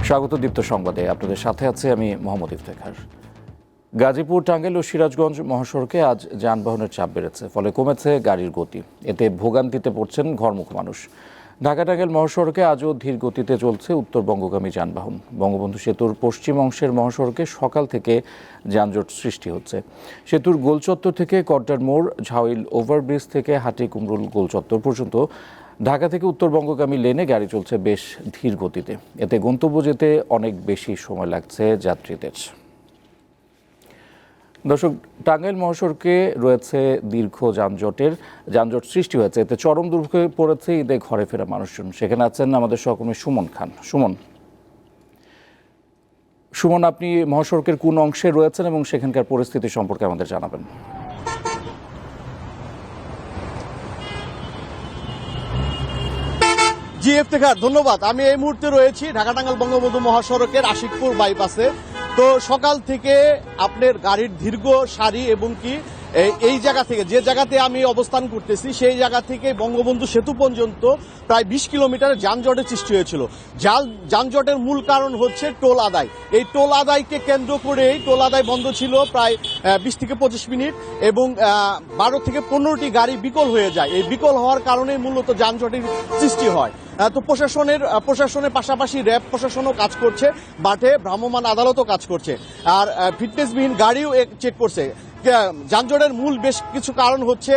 স্বাগত দীপ্ত সংবাদে, আপনাদের সাথে আছে আমি মোহাম্মদ ইফতেখার। গাজীপুর, টাঙ্গাইল ও সিরাজগঞ্জ মহাসড়কে আজ যানবাহনের চাপ বেড়েছে, ফলে কমেছে গাড়ির গতি। এতে ভোগান্তিতে পড়ছেন ঘরমুখ মানুষ। ঢাকা টাঙ্গাইল মহাসড়কে আজও ধীর গতিতে চলছে উত্তরবঙ্গগামী যানবাহন। বঙ্গবন্ধু সেতুর পশ্চিম অংশের মহাসড়কে সকাল থেকে যানজট সৃষ্টি হচ্ছে। সেতুর গোলচত্বর থেকে কড্ডার মোড়, ঝাউইল ওভারব্রিজ থেকে হাটি কুমরুল গোলচত্বর পর্যন্ত ঢাকা থেকে উত্তরবঙ্গগামী লেনে গাড়ি চলছে বেশ ধীর গতিতে। এতে গন্তব্য যেতে অনেক বেশি সময় লাগছে যাত্রীদের। দর্শক, টাঙ্গাইল মহাসড়কে রয়েছে দীর্ঘ যানজট সৃষ্টি হয়েছে। এতে চরম দুর্ভোগে পড়েছে ঈদে ঘরে ফেরা মানুষজন। সেখানে আছেন আমাদের সহকর্মী সুমন খান। সুমন, আপনি মহাসড়কের কোন অংশে রয়েছেন এবং সেখানকার পরিস্থিতি সম্পর্কে আমাদের জানাবেন। জি ইফতেখার, ধন্যবাদ। আমি এই মুহূর্তে রয়েছি ঢাকা টাঙ্গাইল বঙ্গবন্ধু মহাসড়কের আশিকপুর বাইপাসে। তো সকাল থেকে আপনার গাড়ির দীর্ঘ সারি এবং কি এই জায়গা থেকে, যে জায়গাতে আমি অবস্থান করতেছি সেই জায়গা থেকে বঙ্গবন্ধু সেতু পর্যন্ত প্রায় 20 কিলোমিটার যানজটের সৃষ্টি হয়েছিল। যানজটের মূল কারণ হচ্ছে টোল আদায়। এই টোল আদায়কে কেন্দ্র করেই টোল আদায় বন্ধ ছিল প্রায় 20 থেকে 25 মিনিট এবং 12 থেকে 15টি গাড়ি বিকল হয়ে যায়। এই বিকল হওয়ার কারণে মূলত যানজটের সৃষ্টি হয়। তো প্রশাসনের পাশাপাশি র্যাব প্রশাসনও কাজ করছে, মাঠে ভ্রাম্যমাণ আদালতও কাজ করছে, আর ফিটনেসবিহীন গাড়িও চেক করছে। যানজটের মূল বেশ কিছু কারণ হচ্ছে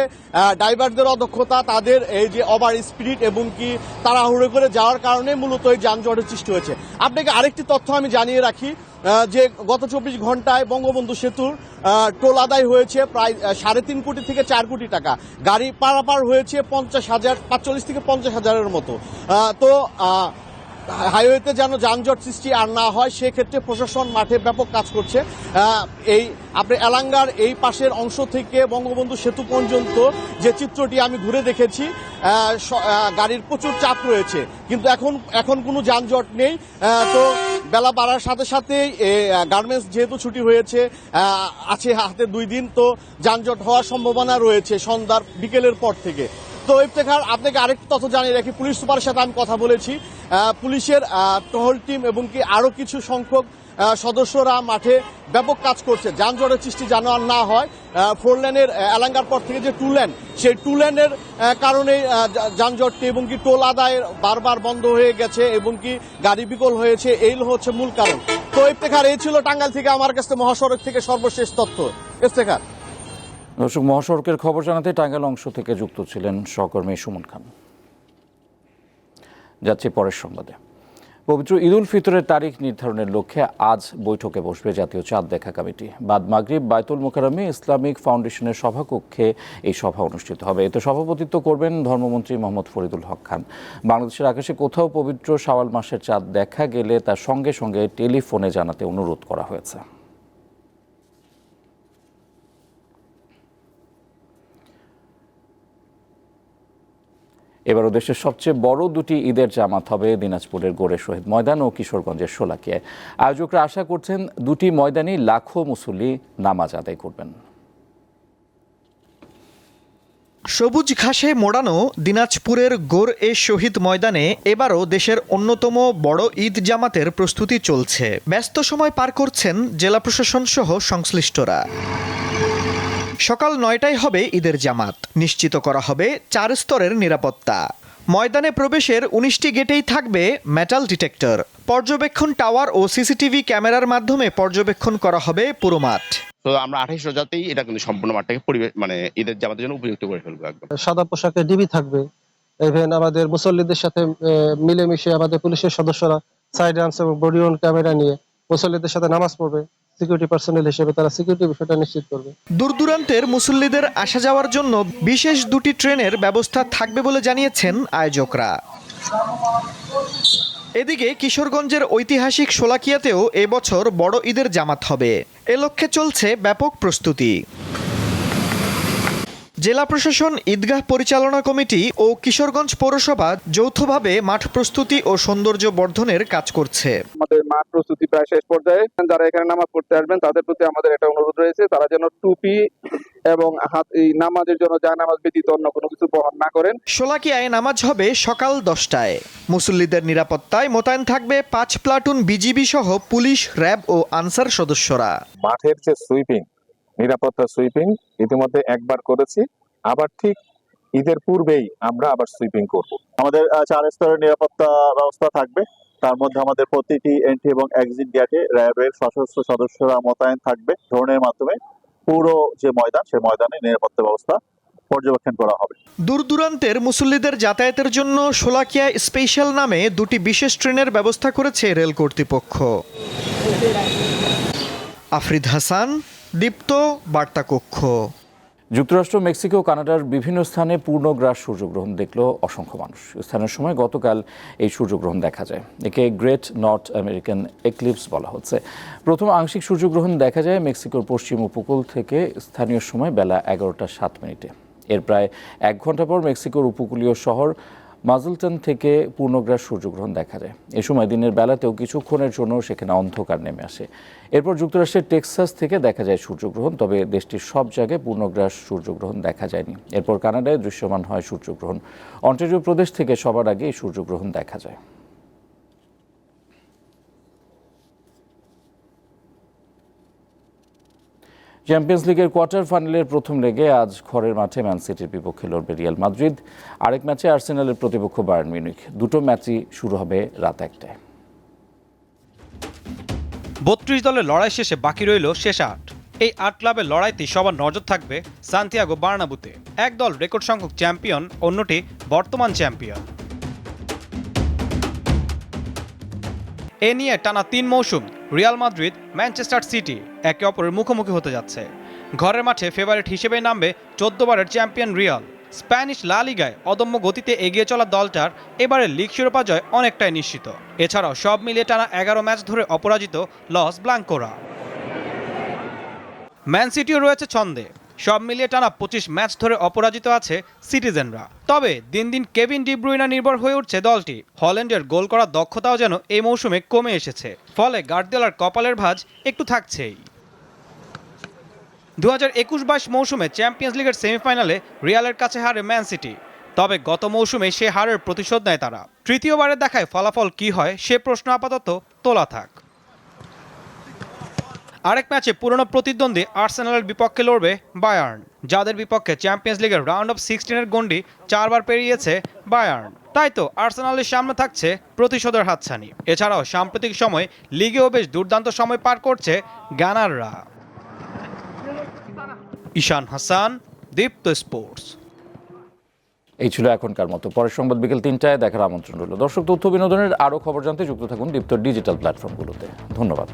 ড্রাইভারদের অদক্ষতা, তাদের এই যে ওভার স্পিড এবং কি তাড়াহুড়ো করে যাওয়ার কারণে মূলত এই যানজটের সৃষ্টি হয়েছে। আপনাকে আরেকটি তথ্য আমি জানিয়ে রাখি যে গত 24 ঘন্টায় বঙ্গবন্ধু সেতুর টোল আদায় হয়েছে প্রায় 3.5 কোটি থেকে 4 কোটি টাকা। গাড়ি পারাপার হয়েছে 45 থেকে 50,000-এর মতো। তো হাইওয়েতে যেন যানজট সৃষ্টি আর না হয় সেক্ষেত্রে প্রশাসন মাঠে ব্যাপক কাজ করছে। এই আপনি এলাঙ্গার এই পাশের অংশ থেকে বঙ্গবন্ধু সেতু পর্যন্ত যে চিত্রটি আমি ঘুরে দেখেছি, গাড়ির প্রচুর চাপ রয়েছে, কিন্তু এখন কোনো যানজট নেই। তো বেলা বাড়ার সাথে সাথেই গার্মেন্টস যেহেতু ছুটি হয়েছে, আছে হাতে 2 দিন, তো যানজট হওয়ার সম্ভাবনা রয়েছে সন্ধ্যার বিকেলের পর থেকে। তো ইফতেখার, আপনাকে আরেকটি তথ্য জানিয়ে রাখি, পুলিশ সুপারের সাথে আমি কথা বলেছি। পুলিশের টহল টিম এবং কি আরো কিছু সংখ্যক সদস্যরা মাঠে ব্যাপক কাজ করছে যানজটের সৃষ্টি যেন আর না হয়। 4 লেনের এলাঙ্গার পর থেকে যে 2 লেন, সেই 2 লেনের কারণে যানজটটি এবং কি টোল আদায় বারবার বন্ধ হয়ে গেছে এবং কি গাড়ি বিকল হয়েছে, এই হচ্ছে মূল কারণ। তো ইফতেখার, এই ছিল টাঙ্গাইল থেকে আমার কাছে মহাসড়ক থেকে সর্বশেষ তথ্য। ইফতেখার। দর্শক, মহাসড়কের খবর জানাতে টাঙ্গাইল অংশ থেকে যুক্ত ছিলেন সহকর্মী সুমন খান। যাচ্ছি পরের সংবাদে। পবিত্র ঈদ উল ফিতরের তারিখ নির্ধারণের লক্ষ্যে আজ বৈঠকে বসবে জাতীয় চাঁদ দেখা কমিটি। বাদ মাগরিব বায়তুল মোকাররমে ইসলামিক ফাউন্ডেশনের সভাকক্ষে এই সভা অনুষ্ঠিত হবে। এতে সভাপতিত্ব করবেন ধর্মমন্ত্রী মোহাম্মদ ফরিদুল হক খান। বাংলাদেশের আকাশে কোথাও পবিত্র শাওয়াল মাসের চাঁদ দেখা গেলে তার সঙ্গে সঙ্গে টেলিফোনে জানাতে অনুরোধ করা হয়েছে। এবারও দেশের সবচেয়ে বড় 2টি ঈদের জামাত হবে দিনাজপুরের গোরে শহীদ ময়দান ও কিশোরগঞ্জের শোলাকিয়ায়। আয়োজকরা আশা করছেন 2টি ময়দানেই লাখো মুসল্লি নামাজ আদায় করবেন। সবুজ ঘাসে মোড়ানো দিনাজপুরের গোর-এ শহীদ ময়দানে এবারও দেশের অন্যতম বড় ঈদ জামাতের প্রস্তুতি চলছে। ব্যস্ত সময় পার করছেন জেলা প্রশাসন সহ সংশ্লিষ্টরা। সকাল 9টায় হবে ঈদের জামাত। নিশ্চিত করা হবে 4 স্তরের নিরাপত্তা। ময়দানে প্রবেশের 19টি গেটেই থাকবে মেটাল ডিটেক্টর। পর্যবেক্ষণ টাওয়ার ও সিসিটিভি ক্যামেরার মাধ্যমে পর্যবেক্ষণ করা হবে পুরো মাঠ। তো আমরা 28 রোজাতেই এটা কিন্তু সম্পূর্ণ মাঠটাকে ঈদের জামাতের জন্য উপযুক্ত করে ফেলবো একদম। সাদা পোশাকে ডিবি থাকবে, ইভেন আমাদের মুসল্লিদের সাথে মিলেমিশে আমাদের পুলিশের সদস্যরা সাইড আর্মস এবং বডি অন ক্যামেরা নিয়ে মুসল্লিদের সাথে নামাজ পড়বে। সিকিউরিটি পার্সোনেল হিসেবে তারা সিকিউরিটি বিষয়টা নিশ্চিত করবে। দূর দূরান্তের মুসল্লিদের আসা যাওয়ার জন্য বিশেষ 2টি ট্রেনের ব্যবস্থা থাকবে বলে জানিয়েছেন আয়োজকরা। এদিকে কিশোরগঞ্জের ঐতিহাসিক শোলাকিয়াতেও এবছর বড় ঈদের জামাত হবে। এ লক্ষ্যে চলছে ব্যাপক প্রস্তুতি। জেলা প্রশাসন, ঈদগাহ পরিচালনা কমিটি ও কিশোরগঞ্জ পৌরসভা যৌথভাবে মাঠ প্রস্তুতি ও সৌন্দর্য বর্ধনের কাজ করছে। আমাদের মাঠ প্রস্তুতি প্রায় শেষ পর্যায়ে। যারা এখানে নামাজ পড়তে আসবেন তাদের প্রতি আমাদের একটা অনুরোধ রয়েছে, তারা যেন টুপি এবং এই নামাজের জন্য জায়নামাজ ব্যতীত অন্য কোনো কিছু বহন না করেন। শোলাকিয়ায় নামাজ হবে সকাল 10টায়। মুসল্লিদের নিরাপত্তায় মোতায়েন থাকবে 5 প্লাটুন বিজিবি সহ পুলিশ, র্যাব ও আনসার সদস্যরা। মাঠের যে সুইপিং, নিরাপত্তা সুইপিং ইতিমধ্যে একবার করেছি, আবার ঠিক ঈদের পূর্বেই আমরা আবার সুইপিং করব। আমাদের 4 স্তরের নিরাপত্তা ব্যবস্থা থাকবে। তার মধ্যে আমাদের প্রতিটি এন্ট্রি এবং এক্সিট গেটে র্যাবের সশস্ত্র সদস্যরা মোতায়েন থাকবে। ড্রোনের মাধ্যমে পুরো যে ময়দান, সেই ময়দানে নিরাপত্তা ব্যবস্থা পর্যবেক্ষণ করা হবে। দূর দূরান্তের মুসল্লিদের যাতায়াতের জন্য শোলাকিয়া স্পেশাল নামে 2টি বিশেষ ট্রেনের ব্যবস্থা করেছে রেল কর্তৃপক্ষ। আফরিদ হাসান, দীপ্ত, বার্তা কক্ষ। যুক্তরাষ্ট্র, মেক্সিকো, কানাডার বিভিন্ন স্থানে পূর্ণগ্রাস সূর্যগ্রহণ দেখল অসংখ্য মানুষ। স্থানীয় সময় গতকাল এই সূর্যগ্রহণ দেখা যায়। একে গ্রেট নর্থ আমেরিকান এক্লিপস বলা হচ্ছে। প্রথম আংশিক সূর্যগ্রহণ দেখা যায় মেক্সিকোর পশ্চিম উপকূল থেকে স্থানীয় সময় বেলা 11:07। এর প্রায় 1 ঘন্টা পর মেক্সিকোর উপকূলীয় শহর মাজলটন থেকে পূর্ণগ্রাস সূর্যগ্রহণ দেখা যায়। এ সময় দিনের বেলাতেও কিছুক্ষণের জন্য সেখানে অন্ধকার নেমে আসে। এরপর যুক্তরাষ্ট্রের টেক্সাস থেকে দেখা যায় সূর্যগ্রহণ, তবে দেশটির সব জায়গায় পূর্ণগ্রাস সূর্যগ্রহণ দেখা যায়নি। এরপর কানাডায় দৃশ্যমান হয় সূর্যগ্রহণ। অন্টারিও প্রদেশ থেকে সবার আগে এই সূর্যগ্রহণ দেখা যায়। চ্যাম্পিয়ন্স লিগের কোয়ার্টার ফাইনালের প্রথম লেগে আজ ঘরের মাঠে ম্যান সিটির বিপক্ষে লড়বে রিয়াল মাদ্রিদ। আরেক ম্যাচে আর্সেনালের প্রতিপক্ষ বায়ার্ন মিউনিখ। দুটো ম্যাচই শুরু হবে রাত 1টায়। 32 দলের লড়াই শেষে বাকি রইল শেষ 8। এই 8 ক্লাবের লড়াইতে সবার নজর থাকবে সান্তিয়াগো বার্নাবুতে। এক দল রেকর্ড সংখ্যক চ্যাম্পিয়ন, অন্যটি বর্তমান চ্যাম্পিয়ন। এ নিয়ে টানা 3 মৌসুম রিয়াল মাদ্রিদ, ম্যানচেস্টার সিটি একে অপরের মুখোমুখি হতে যাচ্ছে। ঘরের মাঠে ফেভারিট হিসেবে নামবে 14 বারের চ্যাম্পিয়ন রিয়াল। স্প্যানিশ লা লিগায় অদম্য গতিতে এগিয়ে চলা দলটার এবারের লিগ শিরোপা জয় অনেকটাই নিশ্চিত। এছাড়াও সব মিলিয়ে টানা 11 ম্যাচ ধরে অপরাজিত লস ব্লাঙ্কোরা। ম্যান সিটিও রয়েছে ছন্দে। সব মিলিয়ে টানা 25 ম্যাচ ধরে অপরাজিত আছে সিটিজেনরা। তবে দিন দিন কেভিন ডি ব্রুইনা নির্ভর হয়ে উঠছে দলটি। হল্যান্ডের গোল করার দক্ষতাও যেন এই মৌসুমে কমে এসেছে। ফলে গার্দিওলার কপালের ভাঁজ একটু থাকছেই। 2021-22 মৌসুমে চ্যাম্পিয়ন্স লিগের সেমিফাইনালে রিয়ালের কাছে হারে ম্যান সিটি। তবে গত মৌসুমে সে হারের প্রতিশোধ নেয় তারা। তৃতীয়বারের দেখায় ফলাফল কি হয় সে প্রশ্ন আপাতত তোলা থাক। আরেক ম্যাচে পুরনো প্রতিদ্বন্দ্বী আর্সেনালের বিপক্ষে লড়বে বায়ার্ন, যাদের বিপক্ষে চ্যাম্পিয়ন্স লিগের রাউন্ড অফ 16-এর গণ্ডি 4 বার পেরিয়েছে বায়ার্ন। তাই তো আর্সেনালের সামনে থাকছে প্রতিশোধের হাতছানি। এছাড়াও সাম্প্রতিক সময় লিগেও বেশ দুর্দান্ত সময় পার করছে গানাররা। ঈশান হাসান, দীপ্ত স্পোর্টস। এই ছিল এখনকার মতো। পরের সংবাদ বিকেল 3টায় দেখার আমন্ত্রণ রইল। দর্শক, তথ্য বিনোদনের আরও খবর জানতে যুক্ত থাকুন দীপ্ত ডিজিটাল প্ল্যাটফর্মগুলোতে। ধন্যবাদ।